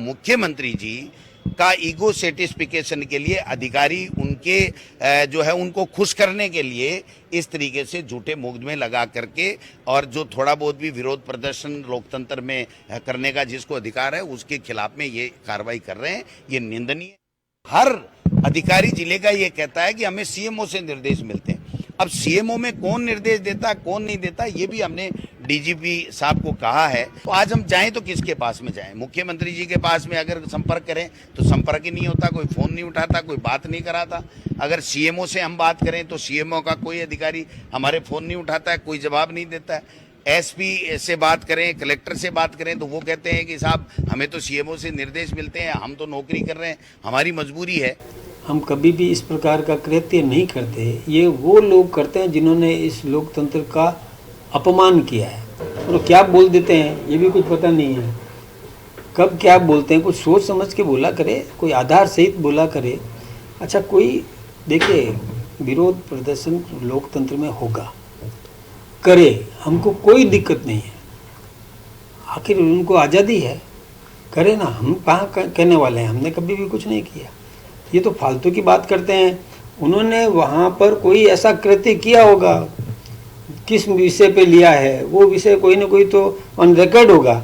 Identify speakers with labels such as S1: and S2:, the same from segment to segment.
S1: मुख्यमंत्री जी का ego satisfaction के लिए अधिकारी उनके जो है उनको खुश करने के लिए इस तरीके से झूठे मुकदमे लगा करके और जो थोड़ा बहुत भी विरोध प्रदर्शन लोकतंत्र में करने का जिसको अधिकार है उसके खिलाफ में ये कार्रवाई कर रहे हैं। ये निंदनीय है। हर अधिकारी जिले का ये कहता है कि हमें सीएमओ से निर्देश मिलते हैं। अब सीएमओ में कौन निर्देश देता है कौन नहीं देता, ये भी हमने डीजीपी साहब को कहा है। तो आज हम जाएं तो किसके पास में जाएं? मुख्यमंत्री जी के पास में अगर संपर्क करें तो संपर्क ही नहीं होता, कोई फोन नहीं उठाता, कोई बात नहीं कराता। अगर सीएमओ से हम बात करें तो सीएमओ का कोई अधिकारी हमारे फोन नहीं उठाता है, कोई जवाब नहीं देता है। एसपी से बात करें, कलेक्टर से बात करें तो वो कहते हैं कि साहब हमें तो सीएमओ से निर्देश मिलते हैं, हम तो नौकरी कर रहे हैं, हमारी मजबूरी है।
S2: हम कभी भी इस प्रकार का कृत्य नहीं करते। ये वो लोग करते हैं जिन्होंने इस लोकतंत्र का अपमान किया है। और क्या बोल देते हैं ये भी कुछ पता नहीं है, कब क्या बोलते हैं। कुछ सोच समझ के बोला करे, कोई आधार सहित बोला करे। अच्छा, कोई देखिए विरोध प्रदर्शन लोकतंत्र में होगा, करे, हमको कोई दिक्कत नहीं है। आखिर उनको आज़ादी है, करे ना। हम कहाँ कहने वाले हैं, हमने कभी भी कुछ नहीं किया। ये तो फालतू की बात करते हैं। उन्होंने वहाँ पर कोई ऐसा कृत्य किया होगा, किस विषय पे लिया है वो विषय कोई ना कोई तो ऑन रिकॉर्ड होगा।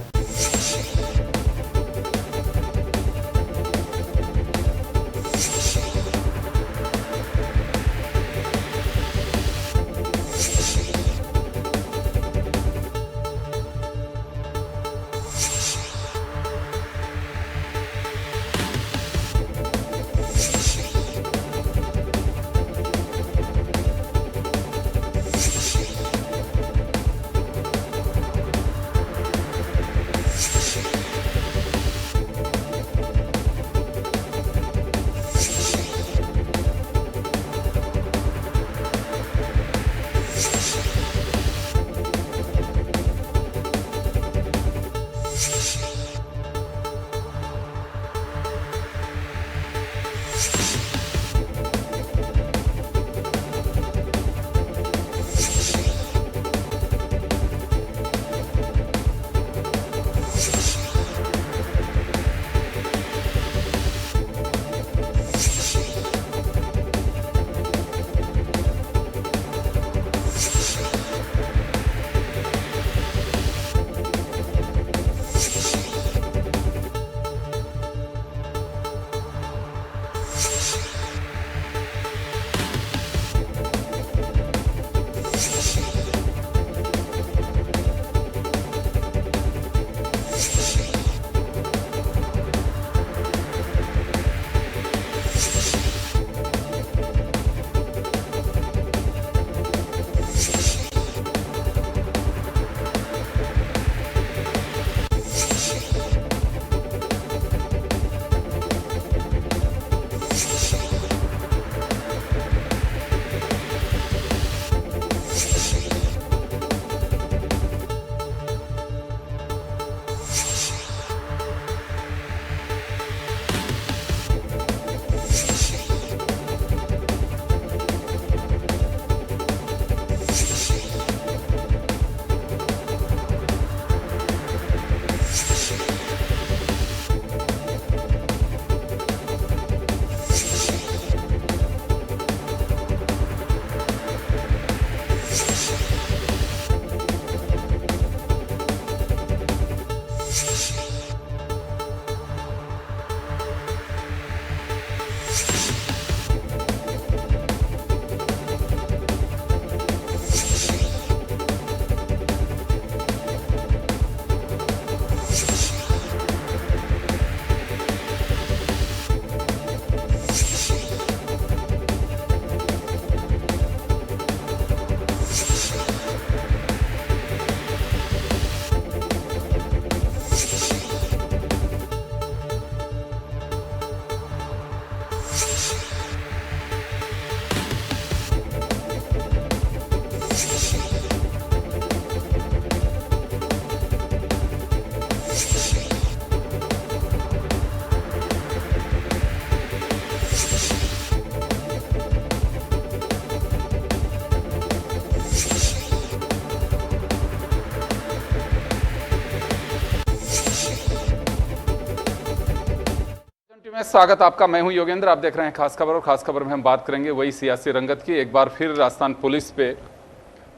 S3: स्वागत आपका। मैं हूं योगेंद्र, आप देख रहे हैं खास खबर, और खास खबर में हम बात करेंगे वही सियासी रंगत की। एक बार फिर राजस्थान पुलिस पे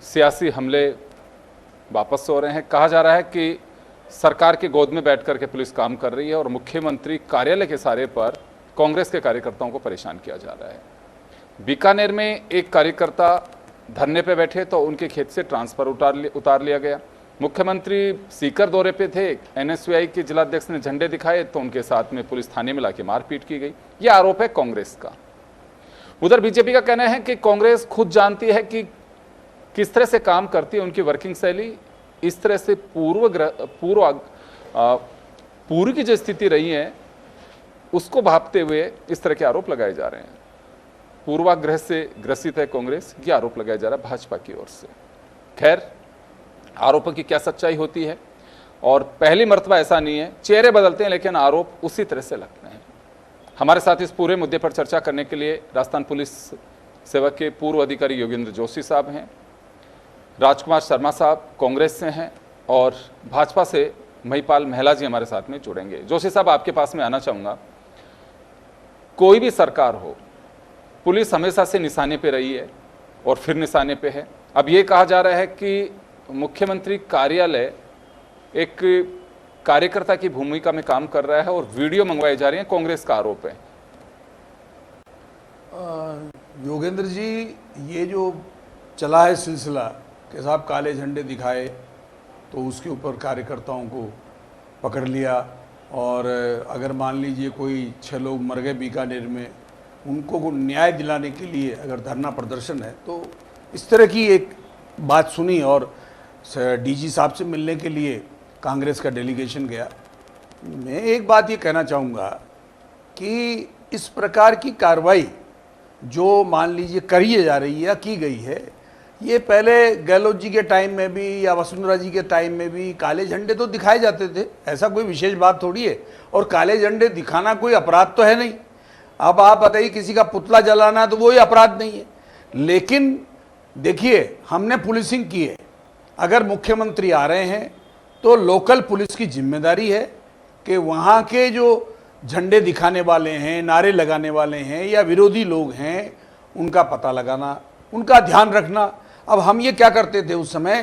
S3: सियासी हमले वापस हो रहे हैं। कहा जा रहा है कि सरकार की गोद में बैठ करके पुलिस काम कर रही है और मुख्यमंत्री कार्यालय के इशारे पर कांग्रेस के कार्यकर्ताओं को परेशान किया जा रहा है। बीकानेर में एक कार्यकर्ता धरने पे बैठे तो उनके खेत से ट्रांसफर उतार लिया गया। मुख्यमंत्री सीकर दौरे पे थे, एनएसयूआई के जिलाध्यक्ष ने झंडे दिखाए तो उनके साथ में पुलिस थाने में लाके मारपीट की गई। यह आरोप है कांग्रेस का। उधर बीजेपी का कहना है कि कांग्रेस खुद जानती है कि किस तरह से काम करती है, उनकी वर्किंग शैली। इस तरह से पूर्व की जो स्थिति रही है उसको भांपते हुए इस तरह के आरोप लगाए जा रहे हैं। पूर्वाग्रह से ग्रसित है कांग्रेस, ये आरोप लगाया जा रहा है भाजपा की ओर से। खैर, आरोपों की क्या सच्चाई होती है, और पहली मर्तबा ऐसा नहीं है, चेहरे बदलते हैं लेकिन आरोप उसी तरह से लगते हैं। हमारे साथ इस पूरे मुद्दे पर चर्चा करने के लिए राजस्थान पुलिस सेवा के पूर्व अधिकारी योगेंद्र जोशी साहब हैं, राजकुमार शर्मा साहब कांग्रेस से हैं, और भाजपा से महिपाल महिला जी हमारे साथ में जुड़ेंगे। जोशी साहब, आपके पास में आना चाहूँगा। कोई भी सरकार हो, पुलिस हमेशा से निशाने पे रही है और फिर निशाने पे है। अब ये कहा जा रहा है कि मुख्यमंत्री कार्यालय एक कार्यकर्ता की भूमिका में काम कर रहा है और वीडियो मंगवाई जा रही है, कांग्रेस का आरोप है।
S4: योगेंद्र जी, ये जो चला है सिलसिला कि साहब काले झंडे दिखाए तो उसके ऊपर कार्यकर्ताओं को पकड़ लिया, और अगर मान लीजिए कोई 6 लोग मर गए बीकानेर में, उनको न्याय दिलाने के लिए अगर धरना प्रदर्शन है, तो इस तरह की एक बात सुनी और डीजी साहब से मिलने के लिए कांग्रेस का डेलीगेशन गया। मैं एक बात ये कहना चाहूँगा कि इस प्रकार की कार्रवाई जो मान लीजिए करी जा रही है या की गई है, ये पहले गहलोत जी के टाइम में भी या वसुंधरा जी के टाइम में भी काले झंडे तो दिखाए जाते थे, ऐसा कोई विशेष बात थोड़ी है। और काले झंडे दिखाना कोई अपराध तो है नहीं। अब आप बताइए, किसी का पुतला जलाना तो वही अपराध नहीं है। लेकिन देखिए, हमने पुलिसिंग की है। अगर मुख्यमंत्री आ रहे हैं तो लोकल पुलिस की जिम्मेदारी है कि वहाँ के जो झंडे दिखाने वाले हैं, नारे लगाने वाले हैं या विरोधी लोग हैं, उनका पता लगाना, उनका ध्यान रखना। अब हम ये क्या करते थे उस समय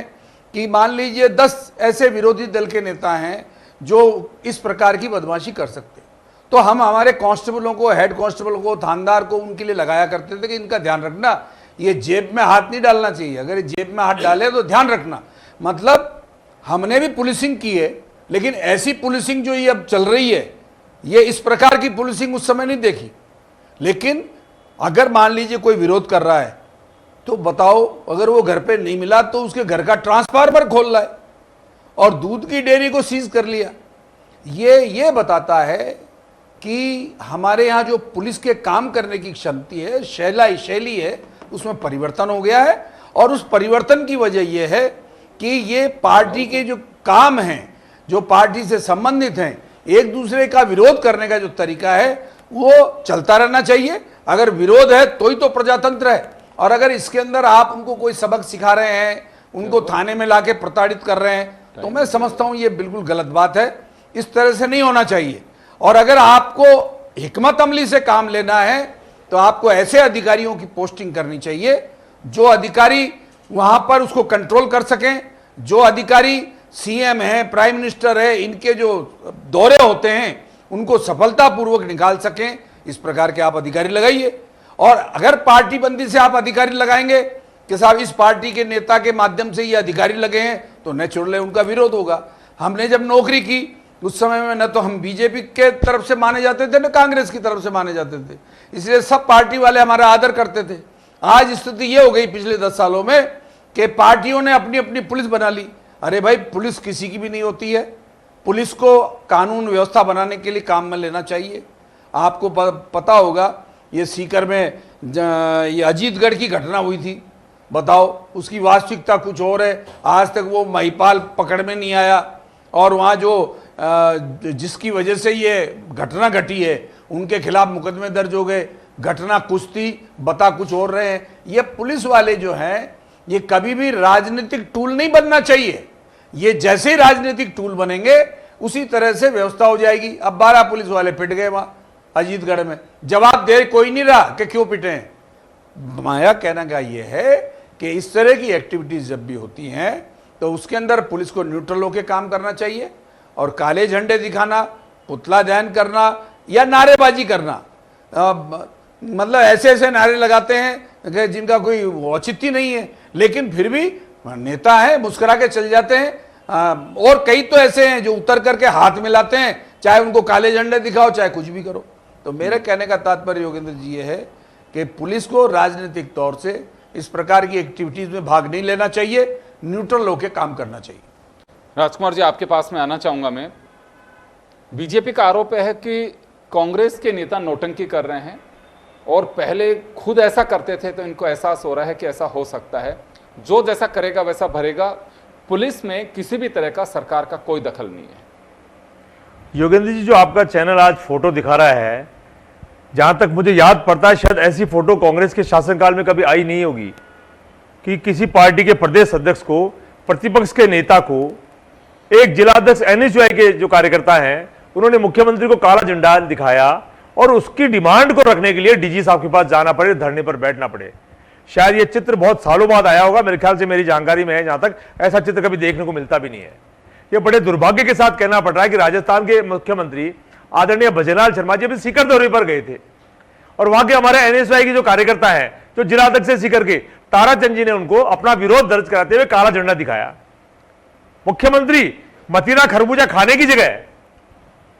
S4: कि मान लीजिए 10 ऐसे विरोधी दल के नेता हैं जो इस प्रकार की बदमाशी कर सकते, तो हम हमारे कांस्टेबलों को, हेड कांस्टेबल को, थानेदार को उनके लिए लगाया करते थे कि इनका ध्यान रखना, ये जेब में हाथ नहीं डालना चाहिए। अगर ये जेब में हाथ डाले तो ध्यान रखना। मतलब हमने भी पुलिसिंग की है, लेकिन ऐसी पुलिसिंग जो ये अब चल रही है, ये इस प्रकार की पुलिसिंग उस समय नहीं देखी। लेकिन अगर मान लीजिए कोई विरोध कर रहा है तो बताओ, अगर वो घर पे नहीं मिला तो उसके घर का ट्रांसफार्मर खोल रहा है और दूध की डेयरी को सीज कर लिया। ये बताता है कि हमारे यहाँ जो पुलिस के काम करने की क्षमता है, शैली है, उसमें परिवर्तन हो गया है। और उस परिवर्तन की वजह यह है कि ये पार्टी के जो काम हैं, जो पार्टी से संबंधित हैं, एक दूसरे का विरोध करने का जो तरीका है वो चलता रहना चाहिए। अगर विरोध है तो ही तो प्रजातंत्र है। और अगर इसके अंदर आप उनको कोई सबक सिखा रहे हैं, उनको थाने में लाके प्रताड़ित कर रहे हैं, तो मैं समझता हूं ये बिल्कुल गलत बात है। इस तरह से नहीं होना चाहिए। और अगर आपको हिकमत अमली से काम लेना है तो आपको ऐसे अधिकारियों की पोस्टिंग करनी चाहिए जो अधिकारी वहां पर उसको कंट्रोल कर सकें। जो अधिकारी सीएम है, प्राइम मिनिस्टर है, इनके जो दौरे होते हैं उनको सफलतापूर्वक निकाल सकें, इस प्रकार के आप अधिकारी लगाइए। और अगर पार्टी बंदी से आप अधिकारी लगाएंगे कि साहब इस पार्टी के नेता के माध्यम से ये अधिकारी लगे हैं, तो नेचुरली उनका विरोध होगा। हमने जब नौकरी की उस समय में न तो हम बीजेपी के तरफ से माने जाते थे, न कांग्रेस की तरफ से माने जाते थे, इसलिए सब पार्टी वाले हमारा आदर करते थे। आज स्थिति ये हो गई पिछले 10 सालों में कि पार्टियों ने अपनी अपनी पुलिस बना ली। अरे भाई, पुलिस किसी की भी नहीं होती है। पुलिस को कानून व्यवस्था बनाने के लिए काम में लेना चाहिए। आपको पता होगा ये सीकर में ये अजीतगढ़ की घटना हुई थी, बताओ, उसकी वास्तविकता कुछ और है। आज तक वो महिपाल पकड़ में नहीं आया, और वहाँ जो जिसकी वजह से ये घटना घटी है उनके खिलाफ मुकदमे दर्ज हो गए। घटना कुछ थी, बता कुछ और रहे हैं। ये पुलिस वाले जो हैं, ये कभी भी राजनीतिक टूल नहीं बनना चाहिए। ये जैसे ही राजनीतिक टूल बनेंगे उसी तरह से व्यवस्था हो जाएगी। अब 12 पुलिस वाले पिट गए वहाँ, अजीतगढ़ में, जवाब दे कोई नहीं रहा कि क्यों पिटे हैं। माया कहने का ये है कि इस तरह की एक्टिविटीज जब भी होती हैं तो उसके अंदर पुलिस को न्यूट्रल होकर काम करना चाहिए, और काले झंडे दिखाना, पुतला दहन करना या नारेबाजी करना, मतलब ऐसे ऐसे नारे लगाते हैं कि जिनका कोई औचित्य नहीं है, लेकिन फिर भी नेता है, मुस्कुरा के चल जाते हैं। और कई तो ऐसे हैं जो उतर करके हाथ मिलाते हैं, चाहे उनको काले झंडे दिखाओ चाहे कुछ भी करो। तो मेरे कहने का तात्पर्य योगेंद्र जी ये है कि पुलिस को राजनीतिक तौर से इस प्रकार की एक्टिविटीज में भाग नहीं लेना चाहिए, न्यूट्रल होकर काम करना चाहिए।
S3: राजकुमार जी, आपके पास में आना चाहूंगा मैं। बीजेपी का आरोप है कि कांग्रेस के नेता नौटंकी कर रहे हैं और पहले खुद ऐसा करते थे, तो इनको एहसास हो रहा है कि ऐसा हो सकता है, जो जैसा करेगा वैसा भरेगा। पुलिस में किसी भी तरह का सरकार का कोई दखल नहीं है।
S5: योगेंद्र जी, जो आपका चैनल आज फोटो दिखा रहा है, जहां तक मुझे याद पड़ता है शायद ऐसी फोटो कांग्रेस के शासनकाल में कभी आई नहीं होगी कि किसी पार्टी के प्रदेश अध्यक्ष को, प्रतिपक्ष के नेता को, एक जिलाध्यक्ष एनएसयूआई के जो कार्यकर्ता हैं, उन्होंने मुख्यमंत्री को काला झंडा दिखाया और उसकी डिमांड को रखने के लिए डीजी साहब के पास जाना पड़े, धरने पर बैठना पड़े। शायद ये चित्र बहुत सालों बाद आया होगा, मेरे ख्याल से, मेरी जानकारी में है जहां तक, ऐसा चित्र कभी देखने को मिलता भी नहीं है। ये बड़े दुर्भाग्य के साथ कहना पड़ रहा है कि राजस्थान के मुख्यमंत्री आदरणीय भजनलाल शर्मा जी अभी सीकर दौरे पर गए थे और वहां के हमारे एनएसयूआई के जो कार्यकर्ता है, जो जिलाध्यक्ष से सीकर के ताराचंद जी ने उनको अपना विरोध दर्ज कराते हुए काला झंडा दिखाया। मुख्यमंत्री मतीरा खरबूजा खाने की जगह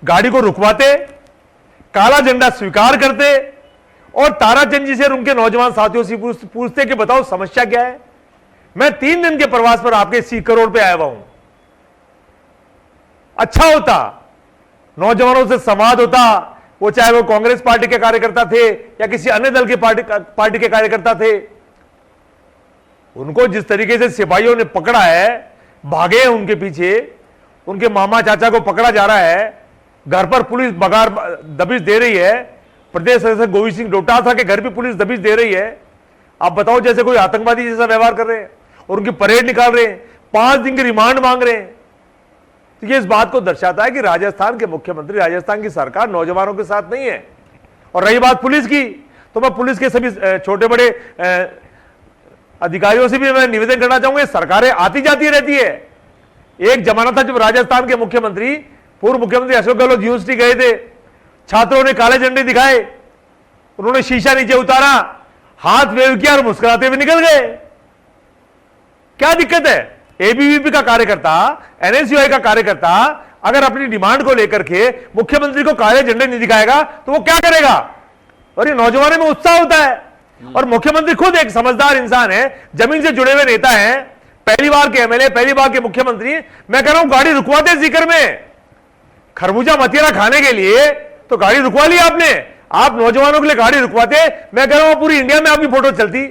S5: गाड़ी को रुकवाते, काला झंडा स्वीकार करते और ताराचंद जी से और उनके नौजवान साथियों से पूछते कि बताओ समस्या क्या है। मैं 3 दिन के प्रवास पर आपके सीकर रोड पे आया हुआ हूं। अच्छा होता, नौजवानों से संवाद होता, वो चाहे वो कांग्रेस पार्टी के कार्यकर्ता थे या किसी अन्य दल के पार्टी के कार्यकर्ता थे। उनको जिस तरीके से सिपाहियों ने पकड़ा है, भागे उनके पीछे, उनके मामा चाचा को पकड़ा जा रहा है, घर पर पुलिस बगार दबिश दे रही है, प्रदेश सदस्य गोविंद सिंह डोटासरा के घर भी पुलिस दबिश दे रही है। आप बताओ, जैसे कोई आतंकवादी जैसा व्यवहार कर रहे हैं और उनकी परेड निकाल रहे हैं, 5 दिन की रिमांड मांग रहे हैं। तो ये इस बात को दर्शाता है कि राजस्थान के मुख्यमंत्री, राजस्थान की सरकार नौजवानों के साथ नहीं है। और रही बात पुलिस की, तो मैं पुलिस के सभी छोटे बड़े अधिकारियों से भी मैं निवेदन करना चाहूंगा, सरकारें आती जाती रहती है। एक जमाना था जब राजस्थान के मुख्यमंत्री, पूर्व मुख्यमंत्री अशोक गहलोत यूनिवर्सिटी गए थे, छात्रों ने काले झंडे दिखाए, उन्होंने शीशा नीचे उतारा, हाथ वेव किया और मुस्कुराते हुए निकल गए। क्या दिक्कत है? एबीवीपी का कार्यकर्ता, एनएसयूआई का कार्यकर्ता अगर अपनी डिमांड को लेकर के मुख्यमंत्री को काले झंडे नहीं दिखाएगा तो वो क्या करेगा? और ये नौजवानों में उत्साह होता है। और मुख्यमंत्री खुद एक समझदार इंसान है, जमीन से जुड़े हुए नेता हैं, पहली बार के एमएलए, पहली बार के मुख्यमंत्री। मैं कह रहा हूं गाड़ी रुकवाते सीकर में खरबूजा मतीरा खाने के लिए, तो गाड़ी रुकवा ली आपने, आप नौजवानों के लिए गाड़ी रुकवाते, मैं कह रहा हूं पूरी इंडिया में आपकी फोटो चलती।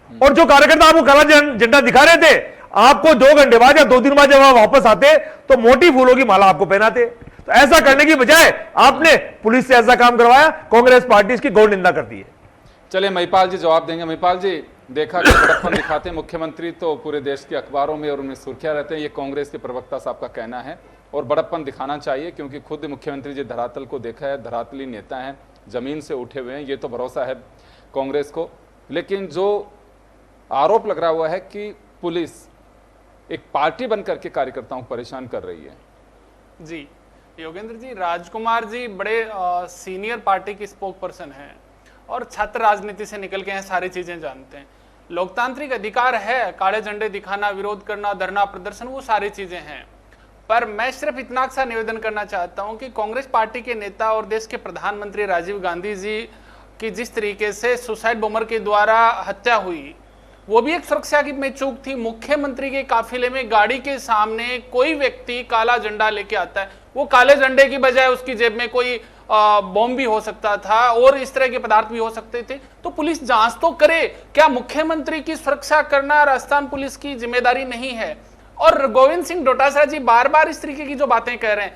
S5: और जो कार्यकर्ता आपको काला झंडा दिखा रहे थे, आपको 2 घंटे बाद या 2 दिन बाद जब आप वापस आते तो मोटी फूलों की माला आपको पहनाते। तो ऐसा करने की बजाय आपने पुलिस से ऐसा काम करवाया। कांग्रेस पार्टी इसकी घोर निंदा करती है।
S3: चलिए महिपाल जी जवाब देंगे। महिपाल जी, देखा कि बड़प्पन दिखाते हैं मुख्यमंत्री तो पूरे देश के अखबारों में और उनमें सुर्खियां रहते हैं, ये कांग्रेस के प्रवक्ता साहब का कहना है। और बड़प्पन दिखाना चाहिए क्योंकि खुद मुख्यमंत्री जी धरातल को देखा है, धरातली नेता हैं, जमीन से उठे हुए हैं, ये तो भरोसा है कांग्रेस को। लेकिन जो आरोप लग रहा हुआ है कि पुलिस एक पार्टी बनकर के कार्यकर्ताओं को परेशान कर रही है।
S6: जी योगेंद्र जी, राजकुमार जी बड़े सीनियर पार्टी की स्पोक पर्सन हैं और छात्र राजनीति से निकल के हैं, सारी चीजें जानते हैं। लोकतांत्रिक अधिकार है, काले झंडे दिखाना, विरोध करना, धरना प्रदर्शन, वो सारी चीजें हैं। पर मैं सिर्फ इतना सा निवेदन करना चाहता हूं कि कांग्रेस पार्टी के नेता और देश के प्रधानमंत्री राजीव गांधी जी की जिस तरीके से सुसाइड बॉम्बर के द्वारा हत्या हुई, वो भी एक सुरक्षा की में चूक थी। मुख्यमंत्री के काफिले में गाड़ी के सामने कोई व्यक्ति काला झंडा लेके आता है, वो काले झंडे की बजाय उसकी जेब में कोई बॉम्ब भी हो सकता था और इस तरह के पदार्थ भी हो सकते थे। तो पुलिस जांच तो करे। क्या मुख्यमंत्री की सुरक्षा करना राजस्थान पुलिस की जिम्मेदारी नहीं है? और गोविंद सिंह डोटासरा जी बार बार इस तरीके की जो बातें कह रहे हैं,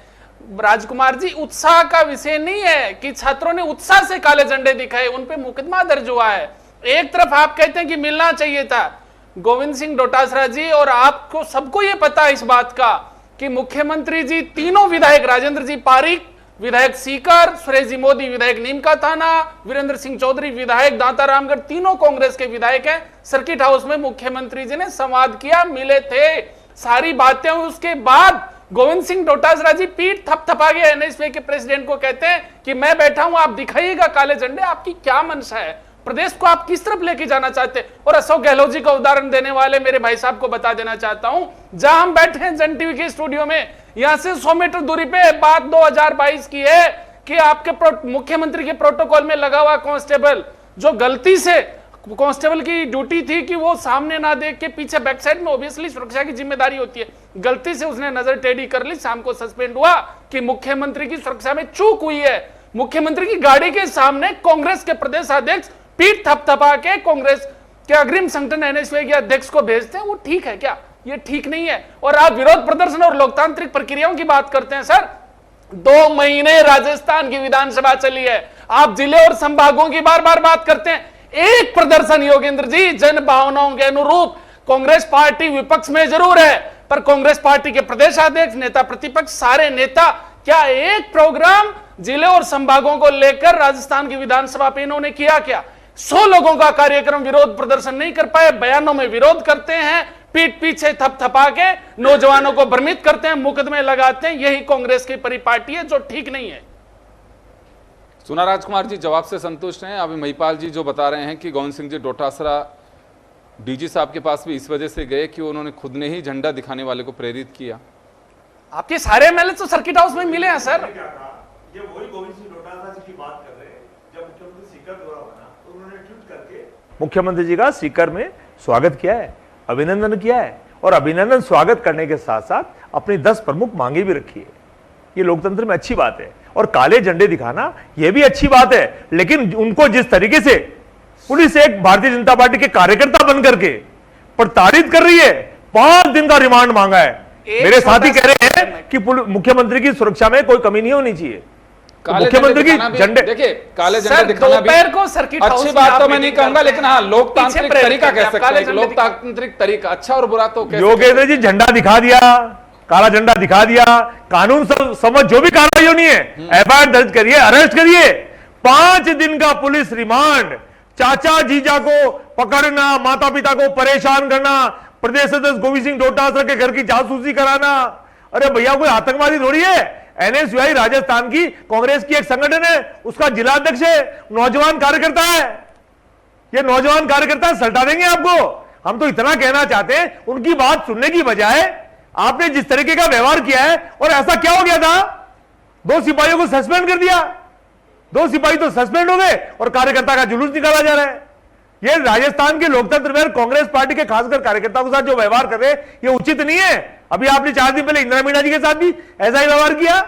S6: राजकुमार जी, उत्साह का विषय नहीं है कि छात्रों ने उत्साह से काले झंडे दिखाए, उन पे मुकदमा दर्ज हुआ है। एक तरफ आप कहते हैं कि मिलना चाहिए था, गोविंद सिंह डोटासरा जी, और आपको सबको यह पता है इस बात का कि मुख्यमंत्री जी, तीनों विधायक, राजेंद्र जी पारीक, विधायक सीकर, सुरेश जी मोदी विधायक नीम का थाना, वीरेंद्र सिंह चौधरी विधायक दांता रामगढ़, तीनों कांग्रेस के विधायक हैं। सर्किट हाउस में मुख्यमंत्री जी ने संवाद किया, मिले थे, सारी बातें हुई। उसके बाद गोविंद सिंह डोटासरा जी पीठ थपथपा गए एनएसयूआई के प्रेसिडेंट को, कहते हैं कि मैं बैठा हूं, आप दिखाइएगा काले झंडे, आपकी क्या मंशा है, प्रदेश को आप किस तरफ लेके जाना चाहते हैं। और अशोक गहलोत जी का उदाहरण देने वाले मेरे भाई साहब को बता देना चाहता हूं, जहां हम बैठे हैं जन टीवी के स्टूडियो में, यहां से 100 मीटर दूरी पे बात 2022 की है कि आपके मुख्यमंत्री के प्रोटोकॉल में लगा हुआ कांस्टेबल, जो गलती से कांस्टेबल की ड्यूटी थी कि वो सामने ना देख के पीछे बैक साइड में, ओबियसली सुरक्षा की जिम्मेदारी होती है, गलती से उसने नजर टेढ़ी कर ली, शाम को सस्पेंड हुआ कि मुख्यमंत्री की सुरक्षा में चूक हुई है। मुख्यमंत्री की गाड़ी के सामने कांग्रेस के प्रदेश अध्यक्ष पीठ थपथपा के कांग्रेस के अग्रिम संगठन एनएसयूआई के अध्यक्ष को भेजते हैं, वो ठीक है क्या? ये ठीक नहीं है। और आप विरोध प्रदर्शन और लोकतांत्रिक प्रक्रियाओं की बात करते हैं सर, 2 महीने राजस्थान की विधानसभा चली है, आप जिले और संभागों की बार बार बात करते हैं, एक प्रदर्शन योगेंद्र जी जन भावनाओं के अनुरूप, कांग्रेस पार्टी विपक्ष में जरूर है, पर कांग्रेस पार्टी के प्रदेश अध्यक्ष, नेता प्रतिपक्ष, सारे नेता, क्या एक प्रोग्राम जिले और संभागों को लेकर राजस्थान की विधानसभा पे इन्होंने किया क्या? 100 लोगों का कार्यक्रम विरोध प्रदर्शन नहीं कर पाए, बयानों में विरोध करते हैं, पीठ पीछे थपथपा के नौजवानों को भ्रमित करते हैं, मुकदमे लगाते हैं। यही कांग्रेस की परिपाटी है जो ठीक नहीं है।
S3: सुना राजकुमार जी, जवाब से संतुष्ट हैं? अभी महिपाल जी जो बता रहे हैं कि गोविंद सिंह जी डोटासरा डीजी साहब के पास भी इस वजह से गए कि उन्होंने खुद ने ही झंडा दिखाने वाले को प्रेरित किया।
S6: आपके सारे एमएलए तो सर्किट हाउस में मिले हैं सर।
S5: ये वही गोविंद सिंह डोटासरा जी की बात कर रहे हैं, जब मुख्यमंत्री सीकर दौरा बना तो उन्होंने ट्वीट करके मुख्यमंत्री जी का सीकर में स्वागत किया है, अभिनंदन किया है, और अभिनंदन स्वागत करने के साथ साथ अपनी 10 प्रमुख मांगे भी रखी है। ये लोकतंत्र में अच्छी बात है, और काले झंडे दिखाना यह भी अच्छी बात है, लेकिन उनको जिस तरीके से पुलिस एक भारतीय जनता पार्टी के कार्यकर्ता बन करके प्रताड़ित कर रही है, 5 दिन का रिमांड मांगा है। मेरे साथी कह रहे हैं कि मुख्यमंत्री की सुरक्षा में कोई कमी नहीं होनी चाहिए। मुख्यमंत्री की झंडे,
S3: देखिए काले झंडे दिखाना भी अच्छी बात तो मैं नहीं कहूंगा, लेकिन हाँ लोकतांत्रिक तरीका कह सकते हैं, लोकतांत्रिक तरीका, अच्छा और बुरा तो
S5: योगेंद्र जी झंडा दिखा दिया, काला झंडा दिखा दिया, कानून समझ जो भी कार्रवाई होनी है एफआईआर दर्ज करिए, अरेस्ट करिए। 5 दिन का पुलिस रिमांड, चाचा जीजा को पकड़ना, माता पिता को परेशान करना, प्रदेश अध्यक्ष गोविंद सिंह डोटासरा के घर की जासूसी कराना। अरे भैया कोई आतंकवादी थोड़ी है। एनएसयूआई राजस्थान की कांग्रेस की एक संगठन है, उसका जिला अध्यक्ष है, नौजवान कार्यकर्ता है। ये नौजवान कार्यकर्ता सल्टा देंगे आपको। हम तो इतना कहना चाहते हैं, उनकी बात सुनने की बजाय आपने जिस तरीके का व्यवहार किया है, और ऐसा क्या हो गया था, 2 सिपाहियों को सस्पेंड कर दिया, 2 सिपाही तो सस्पेंड हो गए और कार्यकर्ता का जुलूस निकाला जा रहा है। ये राजस्थान के लोकतंत्र में कांग्रेस पार्टी के खासकर कार्यकर्ताओं के साथ जो व्यवहार कर रहे हैं, ये उचित नहीं है। अभी आपने 4 दिन पहले इंदिरा मीणा जी के साथ भी ऐसा ही व्यवहार किया।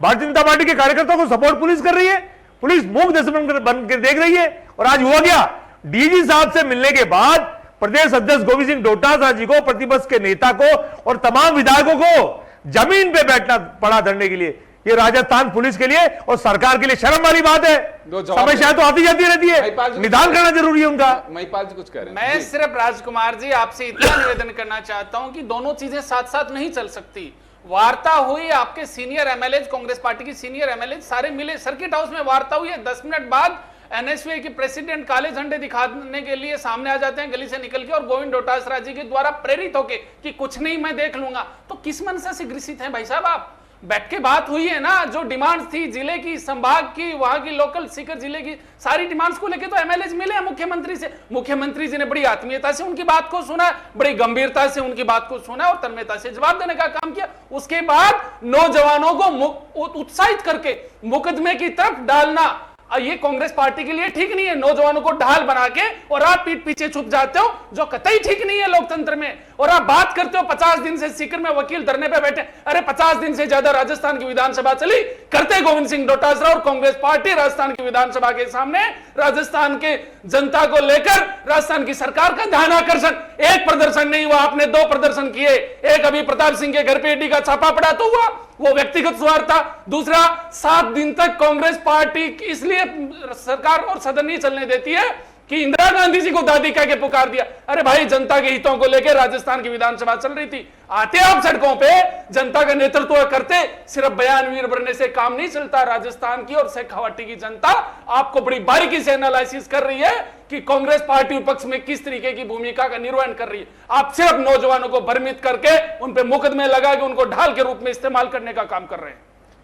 S5: भारतीय जनता पार्टी के कार्यकर्ताओं को सपोर्ट पुलिस कर रही है, पुलिस मूक दर्शक बन कर देख रही है। और आज हुआ क्या, डीजी साहब से मिलने के बाद प्रदेश अध्यक्ष गोविंद सिंह डोटासरा जी को, प्रतिपक्ष के नेता को और तमाम विधायकों को जमीन पे बैठना पड़ा धरने के लिए। ये राजस्थान पुलिस के लिए और सरकार के लिए शर्म वाली बात है। समस्या तो आती जाती रहती है, निदान करना जरूरी है उनका।
S3: महिपाल जी कुछ कह रहे हैं।
S6: मैं सिर्फ राजकुमार जी आपसे इतना निवेदन करना चाहता हूं कि दोनों चीजें साथ साथ नहीं चल सकती। वार्ता हुई, आपके सीनियर एमएलए, कांग्रेस पार्टी की सीनियर एमएलए सारे मिले, सर्किट हाउस में वार्ता हुई है। 10 मिनट बाद एनएसयूआई के प्रेसिडेंट काले झंडे दिखाने के लिए सामने आ जाते हैं गली से निकल के, और गोविंद डोटासरा जी के द्वारा प्रेरित होके कि कुछ नहीं मैं देख लूंगा। तो किस मनसा से ग्रसित हैं भाई साहब आप? बैठ के बात हुई है ना, जो डिमांड्स थी जिले की, संभाग की, वहां की लोकल सीकर जिले की सारी डिमांड्स को लेके तो एमएलए मिले हैं मुख्यमंत्री से। मुख्यमंत्री जी ने बड़ी आत्मीयता से उनकी बात को सुना, बड़ी गंभीरता से उनकी बात को सुना और तन्मयता से जवाब देने का काम किया। उसके बाद नौजवानों को उत्साहित करके मुकदमे की तरफ डालना, ये कांग्रेस पार्टी के लिए ठीक नहीं है। नौजवानों को ढाल बना के और आप पीठ पीछे छुप जाते हो, जो कतई ठीक नहीं है लोकतंत्र में। और आप बात करते हो 50 दिन से सीकर में वकील धरने पे बैठे। अरे 50 दिन से ज्यादा राजस्थान की विधानसभा चली, करते गोविंद सिंह डोटासरा और कांग्रेस पार्टी राजस्थान की विधानसभा के सामने राजस्थान के जनता को लेकर राजस्थान की सरकार का ध्यान आकर्षण। एक प्रदर्शन नहीं हुआ, आपने 2 प्रदर्शन किए। एक अभी प्रताप सिंह के घर पे ईडी का छापा पड़ा तो हुआ, वो व्यक्तिगत स्वार्थ था। दूसरा, 7 दिन तक कांग्रेस पार्टी इसलिए सरकार और सदन नहीं चलने देती है कि इंदिरा गांधी जी को दादी कह के पुकार दिया। अरे भाई, जनता के हितों को लेकर राजस्थान की विधानसभा चल रही थी, आते आप सड़कों पे, जनता का नेतृत्व करते, सिर्फ बयानवीर बनने से काम नहीं चलता। राजस्थान की और शेखावाटी की जनता आपको बड़ी बारीकी से एनालिसिस कर रही है कि कांग्रेस पार्टी विपक्ष में किस तरीके की भूमिका का निर्वहन कर रही है। आप सिर्फ नौजवानों को भ्रमित करके उन पे मुकदमे लगा के उनको ढाल के रूप में इस्तेमाल करने का काम कर रहे हैं।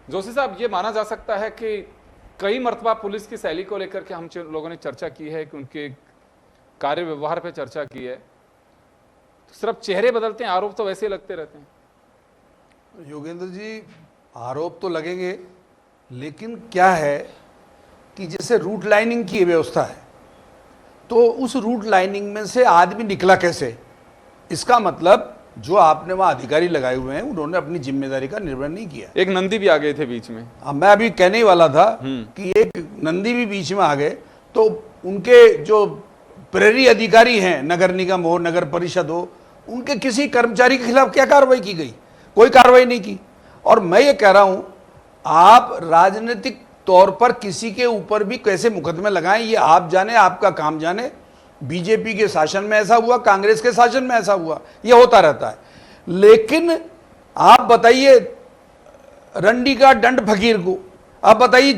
S3: जोशी साहब, ये माना जा सकता है कि कई मर्तबा पुलिस की शैली को लेकर के हम लोगों ने चर्चा की है, कि उनके कार्य व्यवहार पे चर्चा की है, तो सिर्फ चेहरे बदलते हैं, आरोप तो वैसे ही लगते रहते हैं।
S4: योगेंद्र जी, आरोप तो लगेंगे, लेकिन क्या है कि जैसे रूट लाइनिंग की व्यवस्था है, तो उस रूट लाइनिंग में से आदमी निकला कैसे, इसका मतलब जो आपने वहां अधिकारी लगाए हुए हैं उन्होंने अपनी जिम्मेदारी का निर्वहन नहीं किया।
S3: एक नंदी भी आ गए थे बीच में।
S4: मैं अभी कहने ही वाला था कि एक नंदी भी बीच में आ गए, तो उनके जो प्रहरी अधिकारी हैं, नगर निगम हो, नगर परिषद हो, उनके किसी कर्मचारी के खिलाफ क्या कार्रवाई की गई? कोई कार्रवाई नहीं की। और मैं ये कह रहा हूं, आप राजनीतिक तौर पर किसी के ऊपर भी कैसे मुकदमे लगाएं, ये आप जाने, आपका काम जाने। बीजेपी के शासन में ऐसा हुआ, कांग्रेस के शासन में ऐसा हुआ, ये होता रहता है। लेकिन आप बताइए रंडी का दंड फकीर को, आप बताइए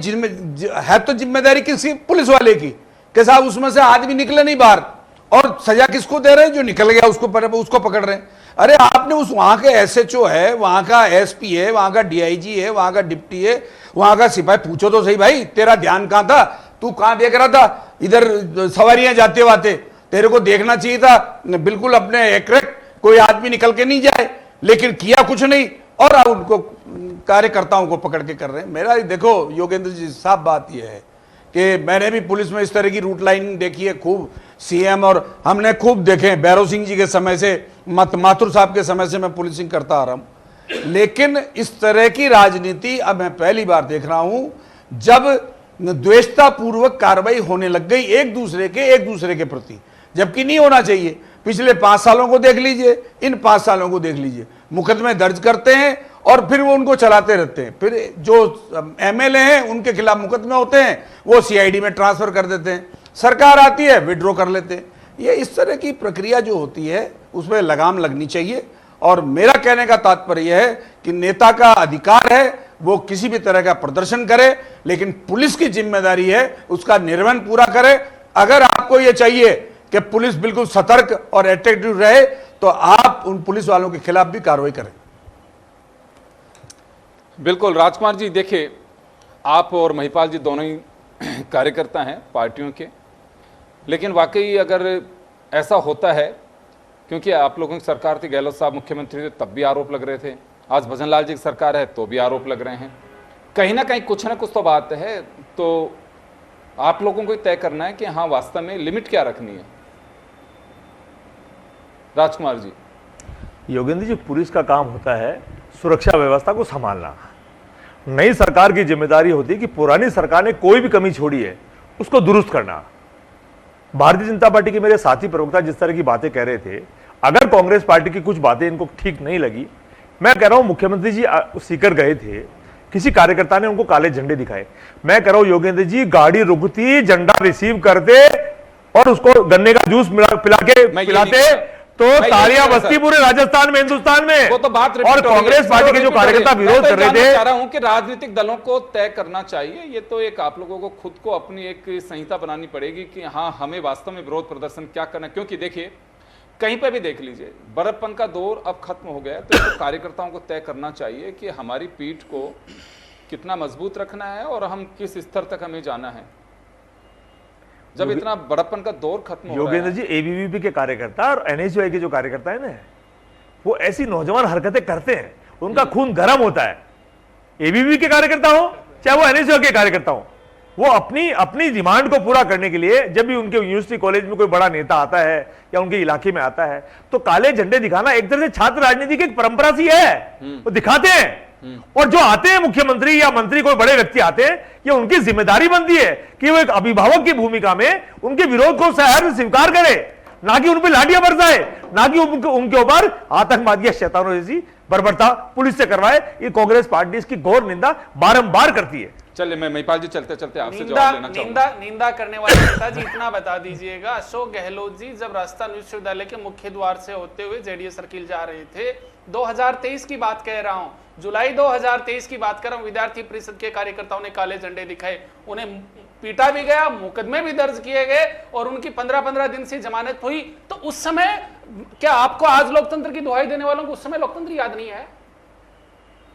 S4: है तो जिम्मेदारी किसी पुलिस वाले की कि साहब उसमें से आदमी निकले नहीं बाहर, और सजा किसको दे रहे हैं? जो निकल गया उसको पकड़ रहे हैं। अरे आपने उस वहां के एसएचओ है, वहां का एसपी है, वहां का डीआईजी है, वहां का डिप्टी है, वहां का सिपाही, पूछो तो सही भाई, तेरा ध्यान कहां था? तू कहां देख रहा था? इधर सवारियां जाते वाते, तेरे को देखना चाहिए था बिल्कुल अपने एक्यूरेट, कोई आदमी निकल के नहीं जाए, लेकिन किया कुछ नहीं, और आप उनको कार्यकर्ताओं को पकड़ के कर रहे हैं। मेरा देखो योगेंद्र जी, साफ बात यह है कि मैंने भी पुलिस में इस तरह की रूट लाइन देखी है खूब, सीएम और हमने खूब देखे, भैरव सिंह जी के समय से, माथुर साहब के समय से मैं पुलिसिंग करता आ रहा हूं। लेकिन इस तरह की राजनीति अब मैं पहली बार देख रहा हूं, जब द्वेषतापूर्वक कार्रवाई होने लग गई एक दूसरे के प्रति, जबकि नहीं होना चाहिए। पिछले 5 सालों को देख लीजिए, इन 5 सालों को देख लीजिए, मुकदमे दर्ज करते हैं और फिर वो उनको चलाते रहते हैं। फिर जो एमएलए हैं उनके खिलाफ मुकदमे होते हैं, वो सीआईडी में ट्रांसफर कर देते हैं, सरकार आती है विड्रॉ कर लेते हैं। ये इस तरह की प्रक्रिया जो होती है उसमें लगाम लगनी चाहिए। और मेरा कहने का तात्पर्य यह है कि नेता का अधिकार है वो किसी भी तरह का प्रदर्शन करे, लेकिन पुलिस की जिम्मेदारी है उसका निर्वहन पूरा करे। अगर आपको यह चाहिए कि पुलिस बिल्कुल सतर्क और एट्रैक्टिव रहे, तो आप उन पुलिस वालों के खिलाफ भी कार्रवाई करें।
S3: बिल्कुल राजकुमार जी, देखिए आप और महिपाल जी दोनों ही कार्यकर्ता हैं पार्टियों के, लेकिन वाकई अगर ऐसा होता है, क्योंकि आप लोगों की सरकार थी, गहलोत साहब मुख्यमंत्री थे तब भी आरोप लग रहे थे, आज भजनलाल जी की सरकार है तो भी आरोप लग रहे हैं, कहीं ना कहीं कुछ ना कुछ तो बात है। तो आप लोगों को तय करना है कि हाँ वास्तव में लिमिट क्या रखनी है। राजकुमार जी।
S5: योगेंद्र जी, पुलिस का काम होता है सुरक्षा व्यवस्था को संभालना। नई सरकार की जिम्मेदारी होती है कि पुरानी सरकार ने कोई भी कमी छोड़ी है उसको दुरुस्त करना। भारतीय जनता पार्टी के मेरे साथी प्रवक्ता जिस तरह की बातें कह रहे थे, अगर कांग्रेस पार्टी की कुछ बातें इनको ठीक नहीं लगी, मैं कह रहा हूं मुख्यमंत्री जी सीकर गए थे, किसी कार्यकर्ता ने उनको काले झंडे दिखाए, मैं कह रहा हूं योगेंद्र जी गाड़ी रुकती, झंडा रिसीव करते और उसको गन्ने का जूस पिलाते तो तालियां बजती पूरे राजस्थान में, हिंदुस्तान में।
S3: वो तो बात
S5: और कांग्रेस पार्टी के जो कार्यकर्ता विरोध कर रहे थे,
S3: चाह रहा हूं कि राजनीतिक दलों को तय करना चाहिए। ये तो एक आप लोगों को खुद को अपनी एक संहिता बनानी पड़ेगी कि हाँ हमें वास्तव में विरोध प्रदर्शन क्या करना। क्योंकि देखिए कहीं पे भी देख लीजिए, बड़प्पन का दौर अब खत्म हो गया, तो कार्यकर्ताओं को तय करना चाहिए कि हमारी पीठ को कितना मजबूत रखना है और हम किस स्तर तक हमें जाना है। जब इतना बड़प्पन का दौर खत्म हो रहा है।
S5: योगेंद्र जी, एबीवीपी के कार्यकर्ता और एनएसयूआई के जो कार्यकर्ता है ना, वो ऐसी नौजवान हरकतें करते हैं, उनका खून गर्म होता है। एबीवीपी के कार्यकर्ता हो चाहे वो एनएसयूआई के कार्यकर्ता हो, वो अपनी डिमांड को पूरा करने के लिए जब भी उनके यूनिवर्सिटी कॉलेज में कोई बड़ा नेता आता है या उनके इलाके में आता है, तो काले झंडे दिखाना एक तरह से छात्र राजनीति की एक परंपरा सी है, वो दिखाते हैं। और जो आते हैं मुख्यमंत्री या मंत्री, कोई बड़े व्यक्ति आते हैं, ये उनकी जिम्मेदारी बनती है कि वो एक अभिभावक की भूमिका में उनके विरोध को सहर्ष स्वीकार करे, ना कि उन पर लाठियां बरसाए, ना कि उनके ऊपर आतंकवादी शैतानों जैसी बर्बरता पुलिस से करवाए। ये कांग्रेस पार्टी इसकी घोर निंदा बारंबार करती है।
S3: चलिए मैं महिपाल जी चलते चलते आपसे
S6: निंदा
S3: जवाब लेना चाहूंगा।
S6: निंदा करने वाले नेताजी इतना बता दीजिएगा, अशोक गहलोत जी जब राजस्थान विश्वविद्यालय के मुख्य द्वार से होते हुए जेडीएस सर्किल जा रहे थे, 2023 की बात कह रहा हूं, जुलाई 2023 की बात कर रहा हूं, विद्यार्थी परिषद के कार्यकर्ताओं ने काले झंडे दिखाए, उन्हें पीटा भी गया, मुकदमे भी दर्ज किए गए और उनकी 15-15 दिन से जमानत हुई। तो उस समय क्या आपको आज लोकतंत्र की दुहाई देने वालों को उस समय लोकतंत्र याद नहीं है?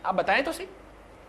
S6: आप बताएं तो सही।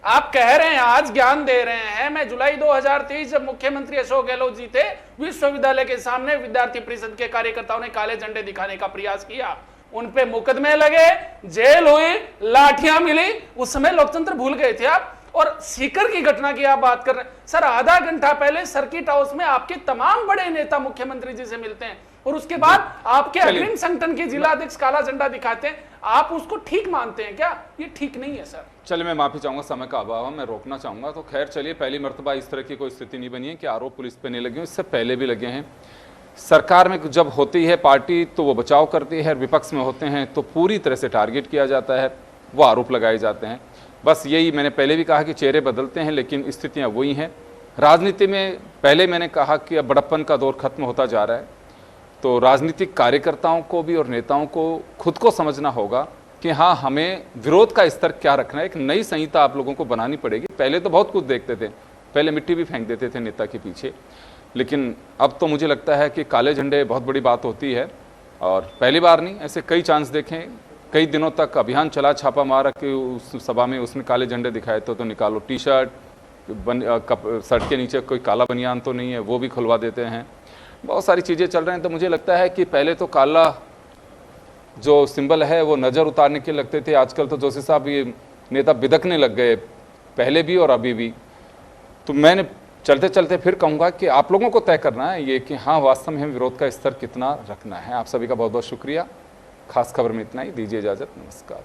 S6: आप कह रहे हैं, आज ज्ञान दे रहे हैं, मैं जुलाई 2023 जब मुख्यमंत्री अशोक गहलोत जी थे, विश्वविद्यालय के सामने विद्यार्थी परिषद के कार्यकर्ताओं ने काले झंडे दिखाने का प्रयास किया, उन पे मुकदमे लगे, जेल हुई, लाठियां मिली, उस समय लोकतंत्र भूल गए थे आप। और सीकर की घटना की आप बात कर रहे हैं सर, आधा घंटा पहले सर्किट हाउस में आपके तमाम बड़े नेता मुख्यमंत्री जी से मिलते हैं और उसके बाद आपके अग्रिम संगठन के जिला अध्यक्ष काला झंडा दिखाते हैं, आप उसको ठीक मानते हैं क्या? ये ठीक नहीं है सर।
S3: चलिए मैं माफी चाहूंगा, समय का अभाव है, मैं रोकना चाहूंगा। तो खैर चलिए, पहली मर्तबा इस तरह की कोई स्थिति नहीं बनी है कि आरोप पुलिस पे नहीं लगे, इससे पहले भी लगे हैं। सरकार में जब होती है पार्टी तो वो बचाव करती है, विपक्ष में होते हैं तो पूरी तरह से टारगेट किया जाता है, वो आरोप लगाए जाते हैं। बस यही मैंने पहले भी कहा कि चेहरे बदलते हैं लेकिन स्थितियां वही हैं। राजनीति में पहले मैंने कहा कि अब बड़प्पन का दौर खत्म होता जा रहा है, तो राजनीतिक कार्यकर्ताओं को भी और नेताओं को खुद को समझना होगा कि हाँ, हमें विरोध का स्तर क्या रखना है। एक नई संहिता आप लोगों को बनानी पड़ेगी। पहले तो बहुत कुछ देखते थे, पहले मिट्टी भी फेंक देते थे नेता के पीछे, लेकिन अब तो मुझे लगता है कि काले झंडे बहुत बड़ी बात होती है। और पहली बार नहीं, ऐसे कई चांस देखें, कई दिनों तक अभियान चला, छापा मारा कि उस सभा में उसने काले झंडे दिखाए तो निकालो, टी शर्ट शर्ट के नीचे कोई काला बनियान तो नहीं है, वो भी खुलवा देते हैं। बहुत सारी चीज़ें चल रहे हैं। तो मुझे लगता है कि पहले तो काला जो सिंबल है वो नज़र उतारने के लगते थे, आजकल तो जोशी साहब ये नेता बिदकने लग गए, पहले भी और अभी भी। तो मैंने चलते चलते फिर कहूँगा कि आप लोगों को तय करना है ये कि हाँ, वास्तव में हम विरोध का स्तर कितना रखना है। आप सभी का बहुत बहुत शुक्रिया। खास खबर में इतना ही, दीजिए इजाज़त, नमस्कार।